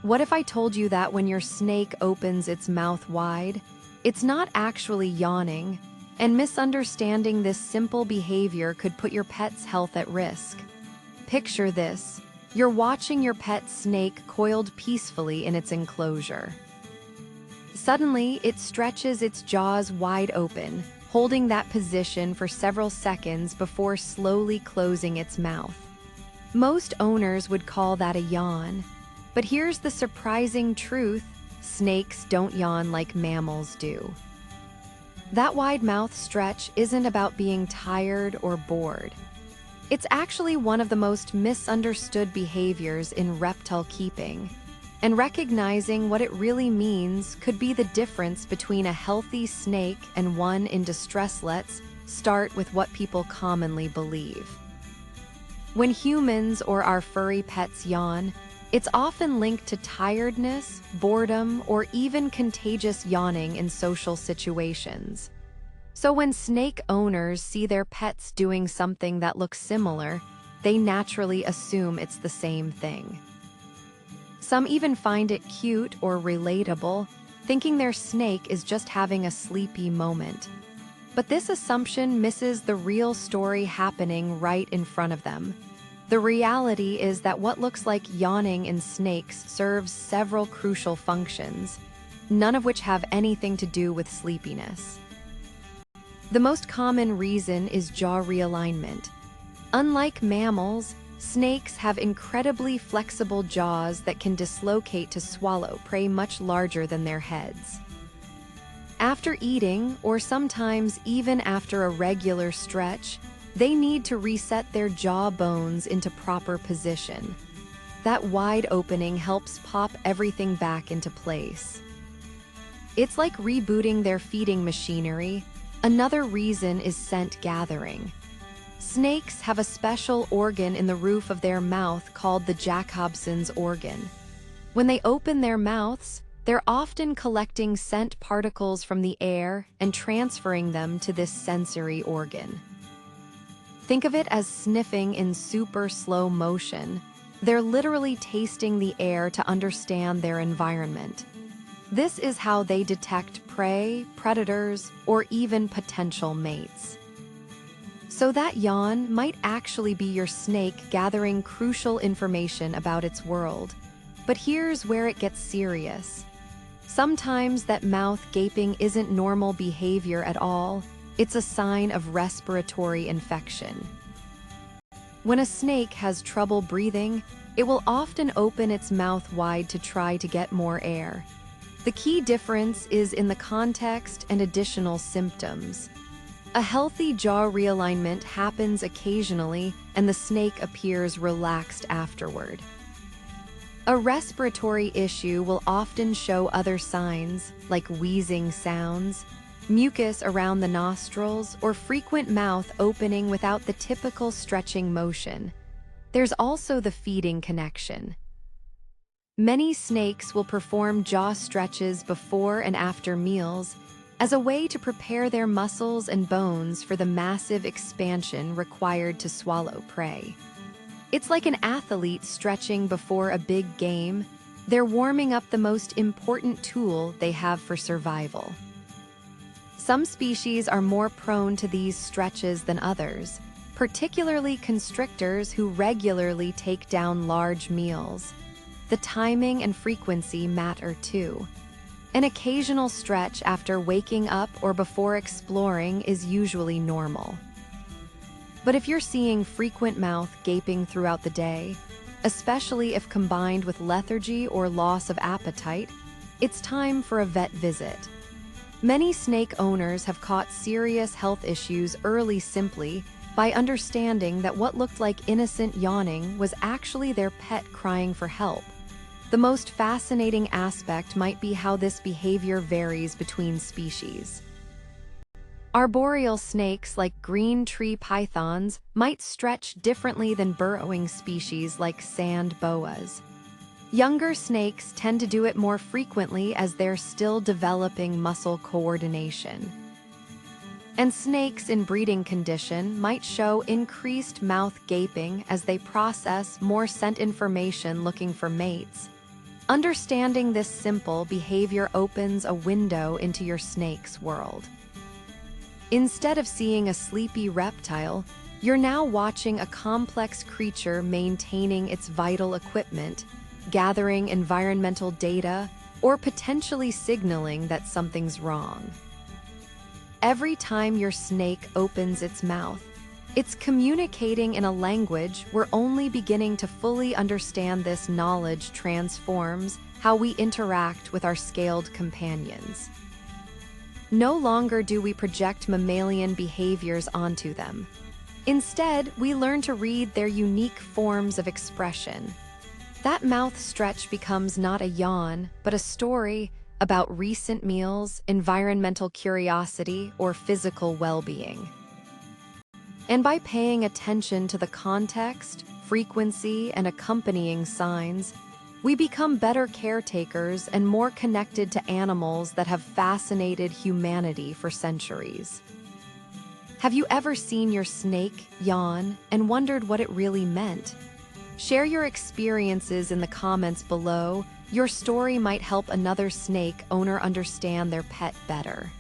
What if I told you that when your snake opens its mouth wide, it's not actually yawning, and misunderstanding this simple behavior could put your pet's health at risk? Picture this. You're watching your pet snake coiled peacefully in its enclosure. Suddenly, it stretches its jaws wide open, holding that position for several seconds before slowly closing its mouth. Most owners would call that a yawn. But here's the surprising truth: snakes don't yawn like mammals do. That wide mouth stretch isn't about being tired or bored. It's actually one of the most misunderstood behaviors in reptile keeping, and recognizing what it really means could be the difference between a healthy snake and one in distress. Let's start with what people commonly believe. When humans or our furry pets yawn, it's often linked to tiredness, boredom, or even contagious yawning in social situations. So when snake owners see their pets doing something that looks similar, they naturally assume it's the same thing. Some even find it cute or relatable, thinking their snake is just having a sleepy moment. But this assumption misses the real story happening right in front of them. The reality is that what looks like yawning in snakes serves several crucial functions, none of which have anything to do with sleepiness. The most common reason is jaw realignment. Unlike mammals, snakes have incredibly flexible jaws that can dislocate to swallow prey much larger than their heads. After eating, or sometimes even after a regular stretch, they need to reset their jaw bones into proper position. That wide opening helps pop everything back into place. It's like rebooting their feeding machinery. Another reason is scent gathering. Snakes have a special organ in the roof of their mouth called the Jacobson's organ. When they open their mouths, they're often collecting scent particles from the air and transferring them to this sensory organ. Think of it as sniffing in super slow motion. They're literally tasting the air to understand their environment. This is how they detect prey, predators, or even potential mates. So that yawn might actually be your snake gathering crucial information about its world. But here's where it gets serious. Sometimes that mouth gaping isn't normal behavior at all. It's a sign of respiratory infection. When a snake has trouble breathing, it will often open its mouth wide to try to get more air. The key difference is in the context and additional symptoms. A healthy jaw realignment happens occasionally, and the snake appears relaxed afterward. A respiratory issue will often show other signs, like wheezing sounds, mucus around the nostrils, or frequent mouth opening without the typical stretching motion. There's also the feeding connection. Many snakes will perform jaw stretches before and after meals as a way to prepare their muscles and bones for the massive expansion required to swallow prey. It's like an athlete stretching before a big game. They're warming up the most important tool they have for survival. Some species are more prone to these stretches than others, particularly constrictors who regularly take down large meals. The timing and frequency matter too. An occasional stretch after waking up or before exploring is usually normal. But if you're seeing frequent mouth gaping throughout the day, especially if combined with lethargy or loss of appetite, it's time for a vet visit. Many snake owners have caught serious health issues early simply by understanding that what looked like innocent yawning was actually their pet crying for help. The most fascinating aspect might be how this behavior varies between species. Arboreal snakes like green tree pythons might stretch differently than burrowing species like sand boas. Younger snakes tend to do it more frequently as they're still developing muscle coordination. And snakes in breeding condition might show increased mouth gaping as they process more scent information looking for mates. Understanding this simple behavior opens a window into your snake's world. Instead of seeing a sleepy reptile, you're now watching a complex creature maintaining its vital equipment, gathering environmental data, or potentially signaling that something's wrong. Every time your snake opens its mouth, it's communicating in a language we're only beginning to fully understand. This knowledge transforms how we interact with our scaled companions. No longer do we project mammalian behaviors onto them. Instead, we learn to read their unique forms of expression. That mouth stretch becomes not a yawn, but a story about recent meals, environmental curiosity, or physical well-being. And by paying attention to the context, frequency, and accompanying signs, we become better caretakers and more connected to animals that have fascinated humanity for centuries. Have you ever seen your snake yawn and wondered what it really meant? Share your experiences in the comments below. Your story might help another snake owner understand their pet better.